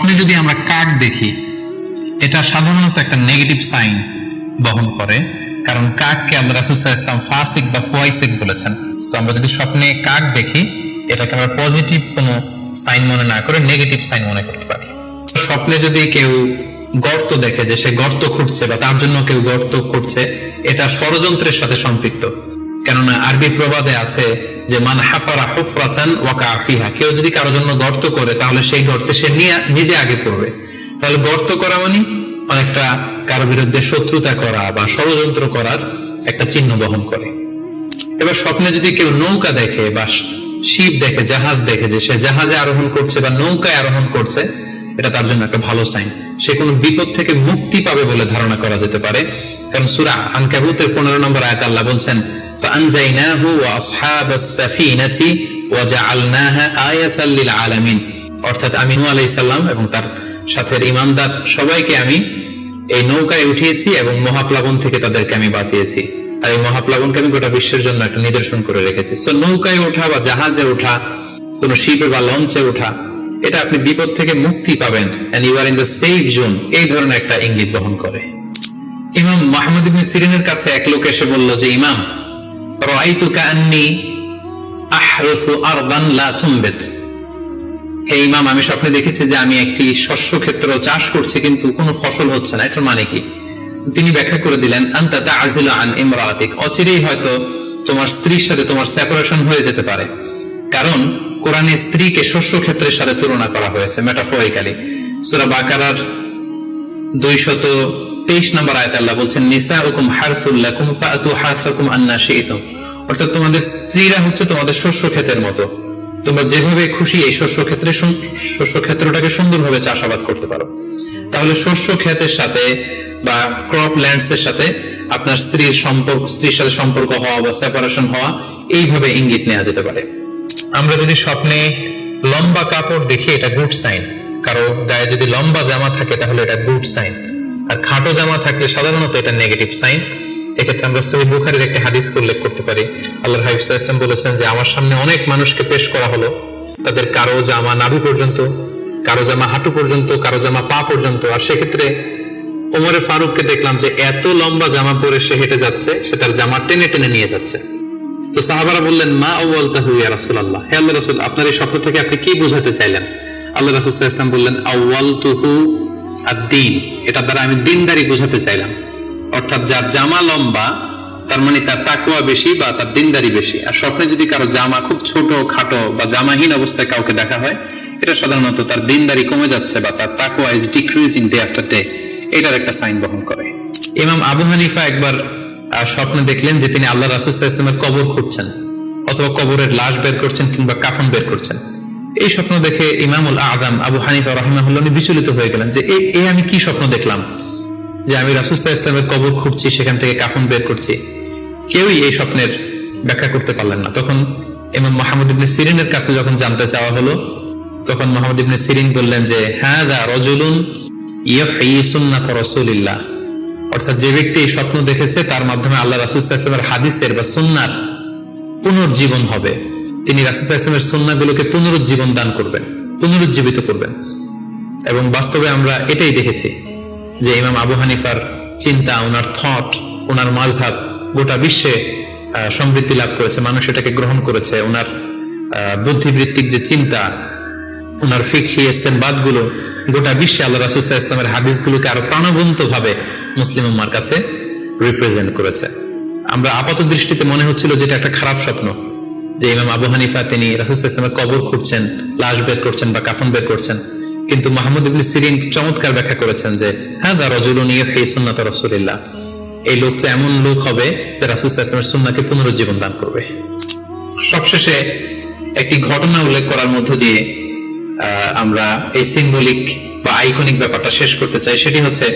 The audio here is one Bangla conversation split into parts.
স্বপ্নে যদি আমরা কাক দেখি, এটা সাধারণত একটা নেগেটিভ সাইন বহন করে, কারণ কাককে আল্লাহ রাসূল সাল্লাল্লাহু আলাইহি ওয়াসাল্লাম ফাসিক বা ফাইসিক বলেছেন। তো আমরা যদি স্বপ্নে কাক দেখি, এটাকে আমরা পজিটিভ কোনো সাইন মনে না করে নেগেটিভ সাইন মনে করতে পারি। স্বপ্নে যদি কেউ গর্ত দেখে, যে সে গর্ত খুঁড়ছে বা তার জন্য কেউ গর্ত খুঁড়ছে, এটা ষড়যন্ত্রের সাথে সম্পৃক্ত। কেননা আরবি প্রবাদে আছে যে মান হাফারা হুফরাতান ওয়াকা ফিহা, কেউ যদি কারোর জন্য গর্ত করে তাহলে সেই গর্তে সে নিজে আগে পড়বে। তাহলে গর্ত করা মানে অনেকটা কারো বিরুদ্ধে শত্রুতা করা বা ষড়যন্ত্র করার একটা চিহ্ন বহন করে। এবার স্বপ্নে যদি কেউ নৌকা দেখে বা শিপ দেখে, জাহাজ দেখে, যে সে জাহাজে আরোহণ করছে বা নৌকায় আরোহণ করছে, এটা তার জন্য একটা ভালো সাইন। সে কোনো বিপদ থেকে মুক্তি পাবে বলে ধারণা করা যেতে পারে। কারণ সূরা আনকাবুতের 15 নম্বর আয়াতে আল্লাহ বলছেন ফাআনজাইনাহু ওয়া আসহাবাস সাফিনাতি ওয়া জাআলনাহা আয়াতাল লিল আলামিন, অর্থাৎ আমি নূহ আলাইহিস সালাম এবং তার সাথে ঈমানদার সবাইকে আমি এই নৌকায় উঠিয়েছি এবং মহাপ্লাবন থেকে তাদেরকে আমি বাঁচিয়েছি। আর এই মহাপ্লাবনকে আমি গোটা বিশ্বের জন্য একটা নিদর্শন করে রেখেছি। সো নৌকায় ওঠা বা জাহাজে ওঠা, কোন শিপে বা লঞ্চে ওঠা, এটা আপনি বিপদ থেকে মুক্তি পাবেন, and you are in the safe zone, এই ধরনের একটা ইঙ্গিত বহন করে। ইমাম মুহাম্মদ ইবনে সিরিনের কাছে এক লোক এসে বলল যে ইমাম, রাআইতু কাআন্নী আহরুসু আরদান লা তুমবিত, হে ইমাম, আমি স্বপ্নে দেখেছি যে আমি একটি শস্য ক্ষেত্র চাষ করছি কিন্তু কোনো ফসল হচ্ছে না, এটার মানে কি? তিনি ব্যাখ্যা করে দিলেন আনতা তা'জিলু আন ইমরাতিক, অচিরেই হয়তো তোমার স্ত্রীর সাথে তোমার সেপারেশন হয়ে যেতে পারে। কারণ কোরআনে স্ত্রীকে শস্য ক্ষেত্রের সাথে তুলনা করা হয়েছে মেটাফরিক্যালি। সূরা বাকারার 223 নম্বর আয়াতে আল্লাহ বলছেন নিসাউকুম হারসুল লাকুম ফাআতু হারসাকুম আন্না শি'তুম, অর্থাৎ তোমাদের স্ত্রীরা হচ্ছে তোমাদের শস্য ক্ষেতের মতো, তোমরা যেভাবে খুশি এই শস্য ক্ষেত্রটাকে সুন্দরভাবে চাষাবাদ করতে পারো। তাহলে শস্য ক্ষেতের সাথে বা ক্রপ ল্যান্ডস এর সাথে আপনার স্ত্রীর সাথে সম্পর্ক হওয়া বা সেপারেশন হওয়া, এইভাবে ইঙ্গিত নেওয়া যেতে পারে। আমরা যদি স্বপ্নে লম্বা কাপড় দেখি, এটা গুড সাইন। কারো গায়ে যদি লম্বা জামা থাকে তাহলে এটা গুড সাইন, আর খাটো জামা থাকলে সাধারণত এটা নেগেটিভ সাইন। এক্ষেত্রে আমরা সহিহ বুখারীর একটি হাদিস উল্লেখ করতে পারি। আল্লাহর হাবিব সাল্লাল্লাহু আলাইহি ওয়াসাল্লাম বলেছেন যে আমার সামনে অনেক মানুষকে পেশ করা হলো, তাদের কারো জামা নাভি পর্যন্ত, কারো জামা হাঁটু পর্যন্ত, কারো জামা পা পর্যন্ত। আর সেক্ষেত্রে ওমরে ফারুককে দেখলাম যে এত লম্বা জামা পরে সে হেঁটে যাচ্ছে, সে তার জামা টেনে টেনে নিয়ে যাচ্ছে। তো সাহাবারা বললেন মা আউয়ালতাহু ইয়া রাসূলুল্লাহ, হে আল্লাহর রাসূল, আপনার এই স্বপ্ন থেকে আপনি কি বোঝাতে চাইলেন? আল্লাহ রাসূল সাল্লাল্লাহু আলাইহি ওয়াসাল্লাম বললেন আউয়ালতুহু আদ-দীন, এটা দ্বারা আমি দ্বীনদারি বোঝাতে চাইলাম। অর্থাৎ যার জামা লম্বা তার মানে তার তাকওয়া বেশি বা তার দ্বীনদারি বেশি। আর স্বপ্নে যদি কারো জামা খুব ছোট খাটো বা জামাহীন অবস্থায় কাউকে দেখা হয়, এটা সাধারণত তার দ্বীনদারি কমে যাচ্ছে বা তার তাকওয়া is decreasing day after day, এটার একটা সাইন বহন করে। ইমাম আবু হানিফা একবার স্বপ্নে দেখলেন যে তিনি আল্লাহ রাসূল সাল্লাল্লাহু আলাইহি ওয়াসাল্লামের কবর খুঁড়ছেন, অথবা কবরের লাশ বের করছেন কিংবা কাফন বের করছেন। এই স্বপ্ন দেখে ইমামুল আযম আবু হানিফা রাহিমাহুল্লাহ বিচলিত হয়ে গেলেন যে এই আমি কি স্বপ্ন দেখলাম, যে আমি রাসূল সাল্লাল্লাহু আলাইহি ওয়াসাল্লামের কবর খুঁড়ছি, সেখান থেকে কাফন বের করছি। কেউই এই স্বপ্নের ব্যাখ্যা করতে পারলেন না। তখন ইমাম মুহাম্মদ ইবনে সিরিনের কাছে যখন জানতে চাওয়া হলো, তখন মুহাম্মদ ইবনে সিরিন বললেন যে হাযা রাজুলুন ইউহয়ি সুন্নাত রাসূলিল্লাহ, অর্থাৎ যে ব্যক্তি এই স্বপ্ন দেখেছে তার মাধ্যমে আল্লাহ রাসূল সাল্লাল্লাহু আলাইহি ওয়াসাল্লামের হাদিসের বা সুন্নাহর পুনর্জীবন হবে। তিনি রাসূল সাল্লাল্লাহু আলাইহি ওয়াসাল্লামের সুন্নাহগুলোকে পুনরুজ্জীবন দান করবেন, পুনরুজ্জীবিত করবেন। এবং বাস্তবে আমরা এটাই দেখেছি যে ইমাম আবু হানিফার চিন্তা, ওনার থট, ওনার মাযহাব গোটা বিশ্বে সমৃদ্ধি লাভ করেছে, মানুষ এটাকে গ্রহণ করেছে। ওনার বুদ্ধিবৃত্তিক যে চিন্তা, ওনার ফিকহি ইস্তেনবাতগুলো গোটা বিশ্বে আল্লাহ রাসূল সাল্লাল্লাহু আলাইহি ওয়াসাল্লামের হাদিসগুলোকে আরো প্রাণবন্ত ভাবে মুসলিম উম্মার কাছে রিপ্রেজেন্ট করেছে। আমরা আপাত দৃষ্টিতে মনে হচ্ছিল যে এটা একটা খারাপ স্বপ্ন, যে ইমাম আবু হানিফা তিনি রাসূল সাল্লাল্লাহু আলাইহি ওয়াসাল্লামের কবর খুঁড়ছেন, লাশ বের করছেন বা কাফন বের করছেন। কিন্তু মুহাম্মদ ইবনে সিরিন চমৎকার ব্যাখ্যা করেছেন যে হাযা রাজুলুন ইউহয়ি সুন্নাত রাসূলিল্লাহ, এই লোকটা এমন লোক হবে যে রাসূল সাল্লাল্লাহু আলাইহি ওয়াসাল্লামের সুন্নাহকে পুনরুজ্জীবন দান করবে। সবশেষে একটি ঘটনা উল্লেখ করার মধ্য দিয়ে আমরা এই সিম্বলিক বা আইকনিক ব্যাপারটা শেষ করতে চাই। সেটি হচ্ছে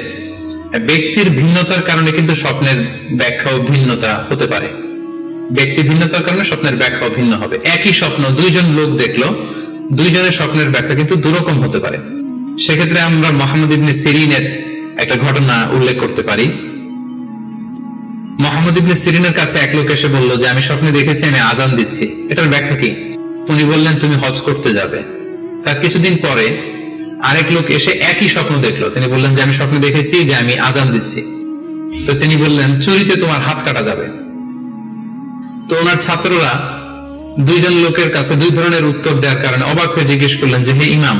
ব্যক্তির ভিন্নতার কারণে কিন্তু স্বপ্নের ব্যাখ্যাও ভিন্নতা হতে পারে। ব্যক্তি ভিন্নতার কারণে স্বপ্নের ব্যাখ্যাও ভিন্ন হবে। একই স্বপ্ন দুইজন লোক দেখলো, দুইজনের স্বপ্নের ব্যাখ্যা কিন্তু দুরকম হতে পারে। সেক্ষেত্রে আমরা মুহাম্মদ ইবনে সিরিনের একটা ঘটনা উল্লেখ করতে পারি। মুহাম্মদ ইবনে সিরিনের কাছে এক লোক এসে বলল যে আমি স্বপ্নে দেখেছি আমি আজান দিচ্ছি, এটার ব্যাখ্যা কি? উনি বললেন তুমি হজ করতে যাবে। তার কিছুদিন পরে আরেক লোক এসে একই স্বপ্ন দেখলো, তিনি বললেন যে আমি স্বপ্নে দেখেছি যে আমি আজান দিচ্ছি। তো তিনি বললেন চুরিতে তোমার হাত কাটা যাবে। তো ওনার ছাত্ররা দুইজন লোকের কাছে দুই ধরনের উত্তর দেওয়ার কারণে অবাক হয়ে জিজ্ঞেস করলেন যে হে ইমাম,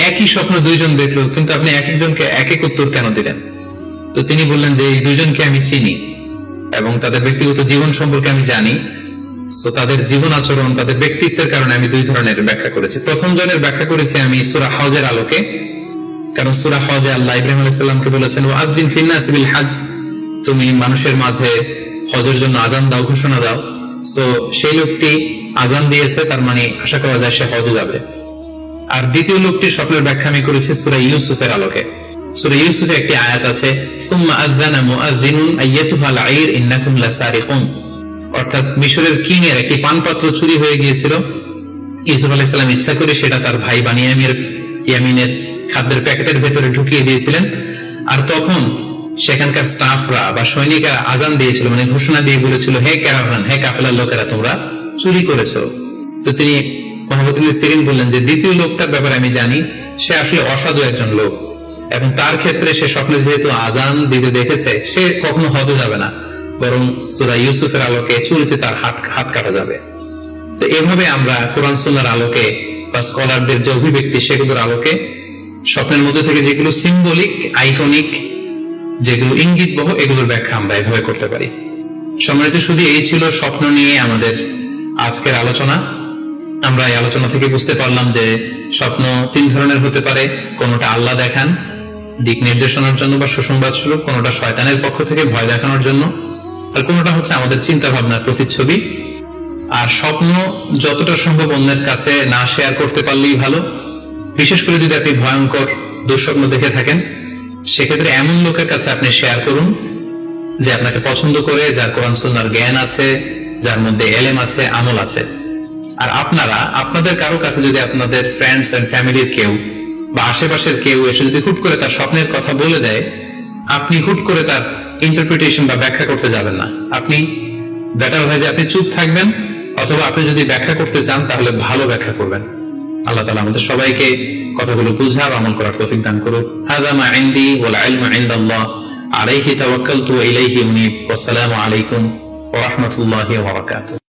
একই স্বপ্ন দুইজন দেখলো কিন্তু আপনি এক একজনকে এক এক উত্তর কেন দিলেন? তো তিনি বললেন যে এই দুইজনকে আমি চিনি এবং তাদের ব্যক্তিগত জীবন সম্পর্কে আমি জানি, তো তাদের জীবন আচরণ, তাদের ব্যক্তিত্বের কারণে আমি দুই ধরনের ব্যাখ্যা করেছি। প্রথম জনের ব্যাখ্যা করেছি আমি সূরা হজের আলোকে, কারণ সূরা হজে আল্লাহ ইব্রাহিম আলাইহিস সালামকে বলেছেন ওয়াযিন ফিন নাসি বিল হজ, তুমি মানুষের মাঝে হজের জন্য আজান দাও, ঘোষণা দাও। তো সেই লোকটি আজান দিয়েছে, তার মানে আশা করা যায় সে হজে যাবে। আর দ্বিতীয় লোকটির স্বপ্নের ব্যাখ্যা আমি করেছি সূরা ইউসুফের আলোকে। সূরা ইউসুফে একটি আয়াত আছে সুম্মা আযানা মুআযযিনুন আইয়াতুহাল আইর ইন্নাকুম লাসারিকুন, অর্থাৎ মিশরের কিং এর একটি পানপাত্র চুরি হয়ে গিয়েছিল। ইউসুফ আলাইহিস সালাম ইচ্ছা করে সেটা তার ভাই ইয়ামিনের খাদ্যের প্যাকেটের ভেতরে ঢুকিয়ে দিয়েছিলেন। আর তখন সেখানকার স্টাফরা বা সৈনিকরা আজান দিয়েছিল, মানে ঘোষণা দিয়ে বলেছিল হে ক্যারাভান, হে কাফেলার লোকেরা, তোমরা চুরি করেছো। তো তিনি মুহাম্মদ ইবনে সিরিন বললেন যে দ্বিতীয় লোকটার ব্যাপারে আমি জানি, সে আসলে অসাধু একজন লোক এবং তার ক্ষেত্রে সে স্বপ্নে যেহেতু আজান দিতে দেখেছে, সে কখনো হজে যাবে না, বরং সূরা ইউসুফের আলোকে চুরিতে তার হাত কাটা যাবে। তো এভাবে আমরা কোরআন সুন্নাহর আলোকে বা স্কলারদের যে অভিব্যক্তি সেগুলোর আলোকে স্বপ্নের মধ্যে থেকে যেগুলো সিম্বলিক, আইকনিক, যেগুলো ইঙ্গিত বহ, এগুলোর ব্যাখ্যা আমরা এভাবে করতে পারি। সম্মানিত শুধু এই ছিল স্বপ্ন নিয়ে আমাদের আজকের আলোচনা। আমরা এই আলোচনা থেকে বুঝতে পারলাম যে স্বপ্ন তিন ধরনের হতে পারে। কোনোটা আল্লাহ দেখান দিক নির্দেশনার জন্য বা সুসংবাদ স্বরূপ, কোনোটা শয়তানের পক্ষ থেকে ভয় দেখানোর জন্য, আর কোনোটা হচ্ছে আমাদের চিন্তা ভাবনার প্রতিচ্ছবি। আর স্বপ্ন যতটা সম্ভব অন্যের কাছে না শেয়ার করতে পারলেই ভালো। বিশেষ করে যদি আপনি ভয়ঙ্কর দুঃস্বপ্ন দেখে থাকেন, সেক্ষেত্রে এমন লোকের কাছে আপনি শেয়ার করুন যে আপনাকে পছন্দ করে, যার কোরআন সুন্নাহর জ্ঞান আছে, যার মধ্যে এলেম আছে, আমল আছে। আর আপনারা আপনাদের কারো কাছে যদি আপনাদের ফ্রেন্ডস এন্ড ফ্যামিলির কেউ বা আশেপাশের কেউ এসে যদি হুট করে তার স্বপ্নের কথা বলে দেয়, আপনি হুট করে তার ইন্টারপ্রিটেশন বা ব্যাখ্যা করতে যাবেন না। আপনি বেটার হয় যে আপনি চুপ থাকবেন, অথবা আপনি যদি ব্যাখ্যা করতে চান তাহলে ভালো ব্যাখ্যা করবেন। আল্লাহ তাআলা আমাদের সবাইকে কথাগুলো বুঝা ও আমল করার তৌফিক দান করুন। হাযা মা ইনদি ওয়াল ইলমু ইনদাল্লাহ আলাইহি তাওয়াক্কালতু ওয়া ইলাইহি উনীব। ওয়াসসালামু আলাইকুম ওয়া রাহমাতুল্লাহি ওয়া বারাকাতুহু।